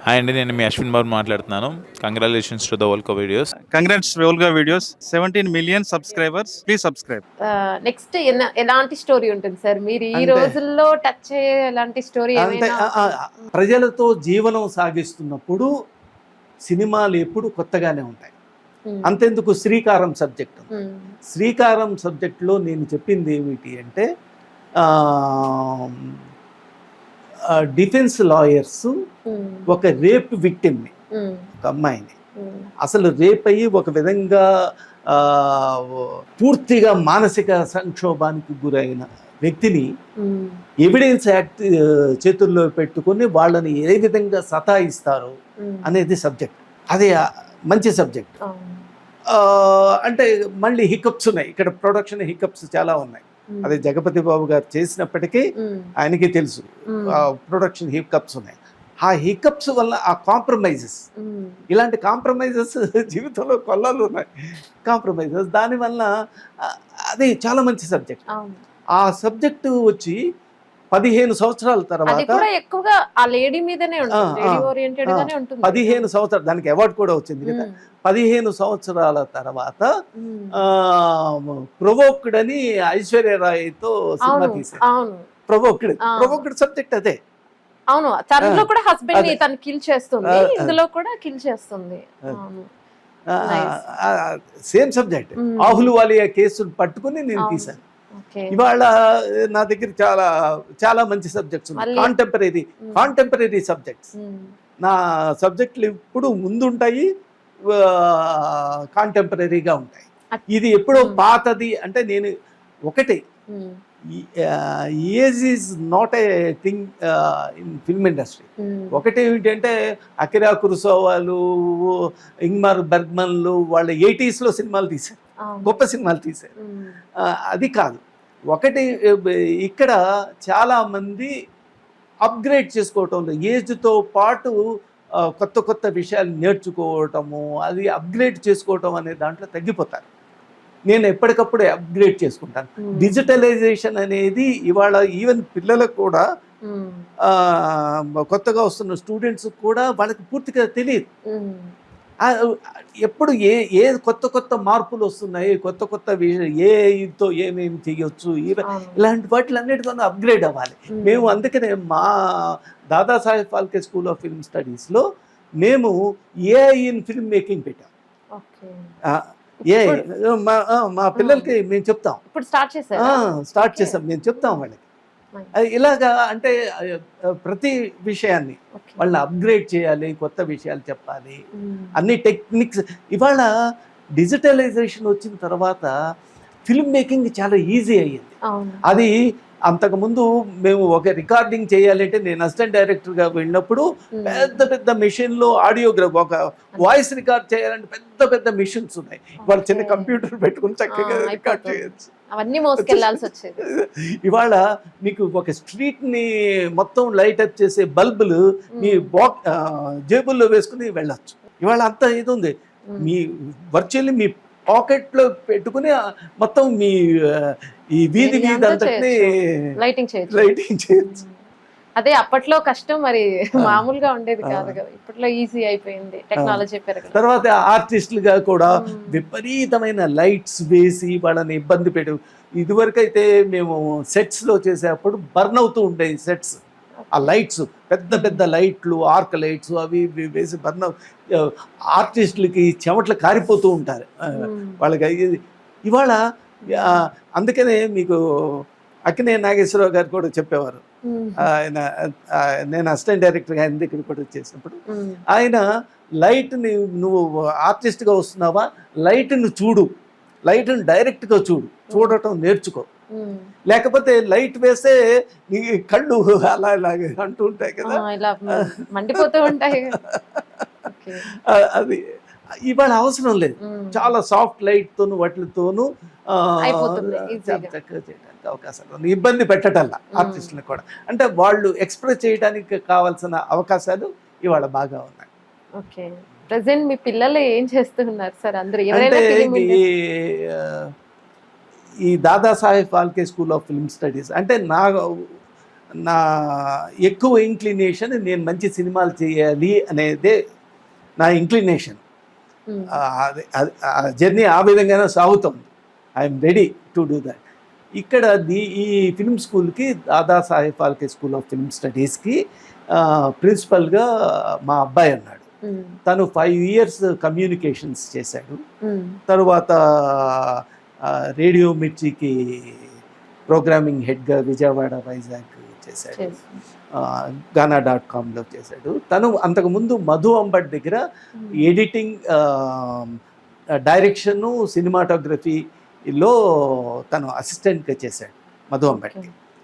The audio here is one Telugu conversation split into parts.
హాయ్ అండి, నేను మీ అశ్విన్ బాబు మాట్లాడుతున్నాను. Congratulations to the Volga videos. Congrats Volga videos 17 million subscribers. Please subscribe. Next ఎలాంటి స్టోరీ ఉంటుంది సార్? మీరు ఈ అంటే- రోజుల్లో టచ్ అయ్యే ఎలాంటి స్టోరీ అంటే ఏమైనా? ప్రజలతో జీవనం సాగిస్తున్నప్పుడు సినిమాలు ఎప్పుడు కొత్తగానే ఉంటాయి. అంతెందుకు శ్రీకారం సబ్జెక్ట్, శ్రీకారం సబ్జెక్ట్లో నేను చెప్పింది ఏమిటి అంటే డిఫెన్స్ లాయర్స్ ఒక రేప్ విక్టిమ్ని, ఒక అమ్మాయిని అసలు రేప్ అయ్యి ఒక విధంగా పూర్తిగా మానసిక సంక్షోభానికి గురైన వ్యక్తిని ఎవిడెన్స్ యాక్ట్ చేతుల్లో పెట్టుకుని వాళ్ళని ఏ విధంగా సతాయిస్తారు అనేది సబ్జెక్ట్. అది మంచి సబ్జెక్ట్. అంటే మళ్ళీ హికప్స్ ఉన్నాయి ఇక్కడ, ప్రొడక్షన్ హికప్స్ చాలా ఉన్నాయి. అదే జగపతి బాబు గారు చేసినప్పటికీ ఆయనకి తెలుసు ప్రొడక్షన్ హికప్స్ ఉన్నాయి. ఆ హికప్స్ వల్ల ఆ కాంప్రమైజెస్, ఇలాంటి కాంప్రమైజెస్ జీవితంలో కొల్లాలు ఉన్నాయి కాంప్రమైజెస్. దానివల్ల అది చాలా మంచి సబ్జెక్ట్. ఆ సబ్జెక్టు వచ్చి 15 సంవత్సరాల తర్వాత ఎక్కువగా ఆ లేడీ మీదనే ఉంటుంది, లేడీ ఓరియంటెడ్ గానే ఉంటుంది. 15 సంవత్సరాలు, దానికి అవార్డు కూడా వచ్చింది కదా. 15 సంవత్సరాల తర్వాత ప్రొవోక్డ్ అని ఐశ్వర్యరాయ్తో సినిమా తీశారు. ప్రొవోక్డ్ సబ్జెక్ట్ అదే. అవును, తనలో కూడా హస్బెండ్ ని తను కిల్ చేస్తుంది, ఇందులో కూడా కిల్ చేస్తుంది. Same subject. ఆహుల్ వాలియా కేసును పట్టుకుని నేను తీశాను. ఇవాళ నా దగ్గర చాలా చాలా మంచి సబ్జెక్ట్స్ ఉన్నాయి. Contemporary subjects. నా సబ్జెక్టులు ఇప్పుడు ముందుంటాయి, కాంటెంపరీగా ఉంటాయి. ఇది ఎప్పుడో పాతది అంటే నేను ఒకటి, age is not a thing in film industry. ఒకటి ఏమిటంటే అకిరా కురోసావాలు, ఇంగ్మార్ బెర్గ్మన్లు వాళ్ళ 80s లో సినిమాలు తీశారు, గొప్ప సినిమాలు తీశారు. అది కాదు. ఒకటి ఇక్కడ చాలామంది అప్గ్రేడ్ చేసుకోవటం, ఏజ్తో పాటు కొత్త కొత్త విషయాలు నేర్చుకోవటము, అది అప్గ్రేడ్ చేసుకోవటం అనే దాంట్లో తగ్గిపోతారు. నేను ఎప్పటికప్పుడు అప్గ్రేడ్ చేసుకుంటాను. డిజిటలైజేషన్ అనేది ఇవాళ ఈవెన్ పిల్లలకు కూడా, కొత్తగా వస్తున్న స్టూడెంట్స్ కూడా వాళ్ళకి పూర్తిగా తెలియదు. ఎప్పుడు ఏ కొత్త కొత్త మార్పులు వస్తున్నాయి, కొత్త కొత్త ఏతో ఏమేమి చేయొచ్చు, ఇలాంటి వాటిలన్నిటితో అప్గ్రేడ్ అవ్వాలి. మేము అందుకనే మా Dadasaheb Phalke school of film స్టడీస్లో మేము ఏఐ ఇన్ ఫిల్మ్ మేకింగ్ పెట్టాం. మా పిల్లలకి మేము చెప్తాం, స్టార్ట్ చేసాం, మేము చెప్తాం వాళ్ళకి. ఇలాగా అంటే ప్రతి విషయాన్ని వాళ్ళని అప్గ్రేడ్ చేయాలి, కొత్త విషయాలు చెప్పాలి, అన్ని టెక్నిక్స్. ఇవాళ డిజిటలైజేషన్ వచ్చిన తర్వాత ఫిల్మ్ మేకింగ్ చాలా ఈజీ అయ్యింది. అది అంతకుముందు మేము ఒక రికార్డింగ్ చేయాలంటే, నేను అసిస్టెంట్ డైరెక్టర్గా వెళ్ళినప్పుడు పెద్ద పెద్ద మెషిన్లో ఆడియోగ్రాఫ్, ఒక వాయిస్ రికార్డ్ చేయాలంటే పెద్ద పెద్ద మెషిన్స్ ఉన్నాయి. వాళ్ళు చిన్న కంప్యూటర్ పెట్టుకుని చక్కగా రికార్డ్ చేయొచ్చు. ఇవాళ మీకు ఒక స్ట్రీట్ని మొత్తం లైట్ అప్ చేసే బల్బులు మీ జేబుల్లో వేసుకుని వెళ్ళచ్చు. ఇవాళ అంత ఇది ఉంది. మీ వర్చువల్లీ మీ పాకెట్లో పెట్టుకుని మొత్తం మీ ఈ వీధి మీద అంతటినీ లైటింగ్ చేయొచ్చు. అదే అప్పట్లో కష్టం, మరి మామూలుగా ఉండేది కాదు కదా. ఇప్పట్లో ఈజీ అయిపోయింది, టెక్నాలజీ పెరగడం. తర్వాత ఆర్టిస్టులుగా కూడా విపరీతమైన లైట్స్ వేసి వాళ్ళని ఇబ్బంది పెట్టు. ఇదివరకైతే మేము సెట్స్లో చేసేటప్పుడు బర్న్ అవుతూ ఉండేవి సెట్స్. ఆ లైట్స్, పెద్ద పెద్ద లైట్లు, ఆర్క్ లైట్స్ అవి వేసి బర్న్, ఆర్టిస్టులకి చెమట్లు కారిపోతూ ఉంటారు వాళ్ళకి. ఇవాళ అందుకనే మీకు అక్కినే నాగేశ్వరరావు గారు కూడా చెప్పేవారు. ఆయన, నేను అసిస్టెంట్ డైరెక్టర్గా ఆయన దగ్గర కూడా చేసినప్పుడు, ఆయన లైట్ని, నువ్వు ఆర్టిస్ట్గా వస్తున్నావా, లైట్ని చూడు, లైట్ని డైరెక్ట్గా చూడటం నేర్చుకో. లేకపోతే లైట్ వేస్తే నీ కళ్ళు అలా ఇలాగే అంటూ ఉంటాయి కదా, మండిపోతూ ఉంటాయి. అది ఇవాళ అవసరం లేదు. చాలా సాఫ్ట్ లైట్తోను వాటితోనూ చక్కగా చేయడానికి అవకాశాలు ఉన్నాయి. ఇబ్బంది పెట్టటల్లా ఆర్టిస్టులకు కూడా, అంటే వాళ్ళు ఎక్స్ప్రెస్ చేయడానికి కావాల్సిన అవకాశాలు ఇవాళ బాగా ఉన్నాయి. ఓకే, ప్రెజెంట్ మీ పిల్లలు ఏం చేస్తున్నారు సార్? అందరూ ఈ Dadasaheb Phalke school of film studies అంటే నా ఎక్కువ ఇంక్లినేషన్ నేను మంచి సినిమాలు చేయాలి అనేదే నా ఇంక్లినేషన్. జర్నీ ఆ విధంగానే సాగుతుంది. I'm ready to do that. ఇక్కడ ఈ ఫిల్మ్ స్కూల్కి Dadasaheb Phalke school of film స్టడీస్కి ప్రిన్సిపల్గా మా అబ్బాయి అన్నాడు. తను 5 years కమ్యూనికేషన్స్ చేశాడు. తరువాత రేడియో మిర్చికి ప్రోగ్రామింగ్ హెడ్గా విజయవాడ వైజాగ్ చేశాడు. Ghana.comలో చేశాడు. తను అంతకుముందు మధు అంబట్ దగ్గర ఎడిటింగ్, డైరెక్షను, సినిమాటోగ్రఫీలో తను అసిస్టెంట్గా చేశాడు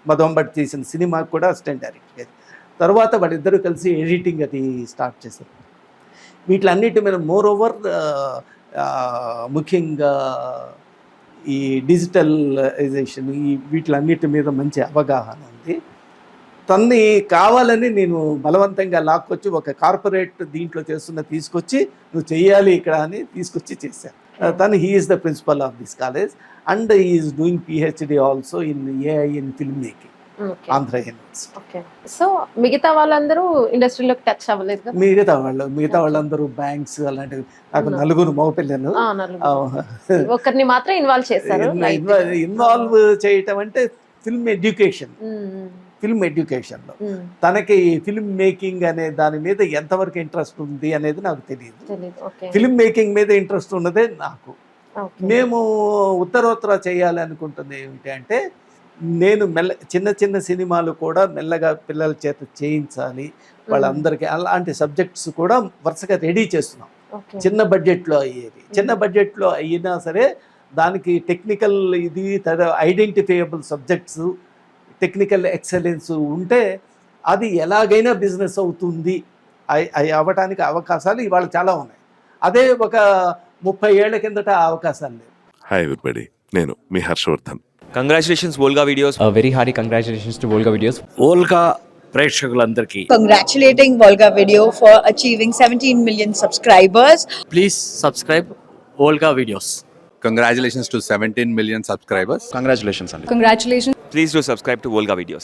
మధు అంబట్ తీసిన సినిమాకి కూడా అసిస్టెంట్ డైరెక్టర్. తర్వాత వాళ్ళిద్దరూ కలిసి ఎడిటింగ్ అది స్టార్ట్ చేశారు. వీటిలన్నిటి మీద మోర్ ఓవర్ ముఖ్యంగా ఈ డిజిటలైజేషన్ వీటిలన్నిటి మీద మంచి అవగాహన ఉంది. తన్ని కావాలని నేను బలవంతంగా లాక్కొచ్చి ఒక కార్పొరేట్ దీంట్లో తీసుకొచ్చి నువ్వు చెయ్యాలి ఇక్కడ అని తీసుకొచ్చి చేశాను. తను he's the principal of this college and he's doing PhD also in AI in film making, Andhra university. So మిగతా వాళ్ళందరూ ఇండస్ట్రీలోకి టచ్ అవ్వలేదు కదా? మిగతా వాళ్ళందరూ బ్యాంక్స్ అలాంటివి. నాకు 4 మగపిల్లలు. ఒకరిని మాత్రం ఇన్వాల్వ్ చేశారు. ఇన్వాల్వ్ చేయటం అంటే ఫిల్మ్ ఎడ్యుకేషన్లో తనకి ఫిల్మ్ మేకింగ్ అనే దాని మీద ఎంతవరకు ఇంట్రెస్ట్ ఉంది అనేది నాకు తెలియదు. ఫిల్మ్ మేకింగ్ మీద ఇంట్రెస్ట్ ఉన్నదే నాకు. మేము ఉత్తరోత్తర చేయాలి అనుకుంటుంది ఏమిటి అంటే, నేను చిన్న సినిమాలు కూడా మెల్లగా పిల్లల చేత చేయించాలి వాళ్ళందరికీ. అలాంటి సబ్జెక్ట్స్ కూడా వరుసగా రెడీ చేస్తున్నాం. చిన్న బడ్జెట్లో అయినా సరే దానికి technical identifiable subjects, technical excellence ఉంటే అది ఎలాగైనా బిజినెస్ అవుతుంది. అవ్వటానికి అవకాశాలు ఇవాళ చాలా ఉన్నాయి. అదే ఒక 30 ఏళ్ల కిందట ఆ అవకాశాలు లేవు. హాయ్ ఎవ్రీబడి, నేను మీ Harshavardhan. Congratulations Volga Videos. Very hardy congratulations to Volga Videos. Volga ప్రేక్షకులందరికీ congratulating Volga Video for achieving 17 million subscribers. Please subscribe Volga videos. Congratulations to 17 million subscribers. Congratulations అండి. Congratulations. Please do subscribe to Volga Videos.